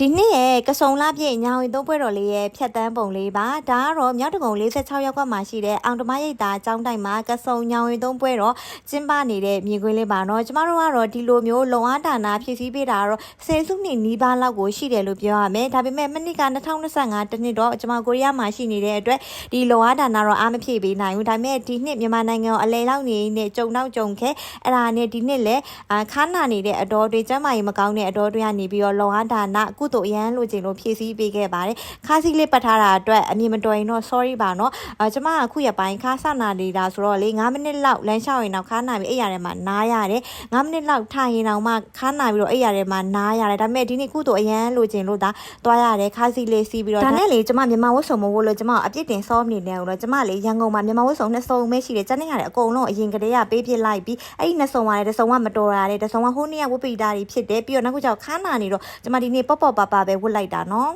ဒီနေ့ရဲ့ကစုံလာပြည့်ညောင်ရီသုံးပွဲတော်လေးရဲ့ဖြတ်တန်းပုံလေးပါဒါကတော့မြောက်တကုံ46ရပ်ကွက်မှာရှိတဲ့အောင်တမရိပ်သားအကြောင်းတိုင်မှာကစုံညောင်ရီသုံးပွဲတော်ကျင်းပနေတဲ့မြင်ကွင်းလေးပါနော်ကျမတို့ကတော့ဒီလိုမျိုးလုံအားဒါနာဖြည့်ဆည်းပေးတာတော့10စုနှစ်နီးပါးလောက်ကိုရှိတယ်လို့ပြောရမယ်ဒါပေမဲ့မနစ်က2025တနှစ်တော့ကျမကိုရီးယားမှာရှိနေတဲ့အတွက်ဒီလုံအားဒါနာတော့အားမဖြည့်ပေးနိုင်ဘူးဒါပေမဲ့ဒီနှစ်မြန်မာနိုင်ငံကိုအလဲလောက်နေနဲ့ကြုံတော့ကြုံခဲအဲ့ဒါနဲ့ဒီနှစ်လဲခါနာနေတဲ့အတော်တွေကျမကြီးမကောင်းတဲ့အတော်တွေကနေပြီးတော့လုံအားဒါနာကုသိုလ်အရန်လို့ကျင်လို့ဖြည့်ဆည်းပေးခဲ့ပါတယ်ခါစီလေးပတ်ထားတာအတွက်အမြင်မတော်ရင်တော့ sorry ပါနော်ကျမကခုရပိုင်းခါဆနာနေတာဆိုတော့လေ9မိနစ်လောက်လမ်းလျှောက်ရင်တော့ခါနာပြီးအဲ့ရထဲမှာနားရတယ်9မိနစ်လောက်ထိုင်ရင်တော့မှခါနာပြီးတော့အဲ့ရထဲမှာနားရတယ်ဒါပေမဲ့ဒီနေ့ကုသိုလ်အရန်လို့ကျင်လို့ဒါသွားရတယ်ခါစီလေးစီးပြီးတော့ဒါနဲ့လေကျမမြန်မာဝတ်စုံမဝတ်လို့ကျမအပြစ်တင်စောနေတယ်လို့ကျမလေရန်ကုန်မှာမြန်မာဝတ်စုံ2စုံပဲရှိတယ်ကျန်နေရတယ်အကုန်လုံးအရင်ကတည်းကပေးပြလိုက်ပြီးအဲ့ဒီ2စုံရတယ်တစ်စုံကမတော်တာလေတစ်စုံကဟိုနေ့ကဝတ်ပိတာတွေဖြစ်တယ်ပြီးတော့နောက်ခုကျခါနာနေတော့ကျမဒီနေ့ပေါ့ပေါ့ပါပါပဲဝတ်လိုက်တာနော်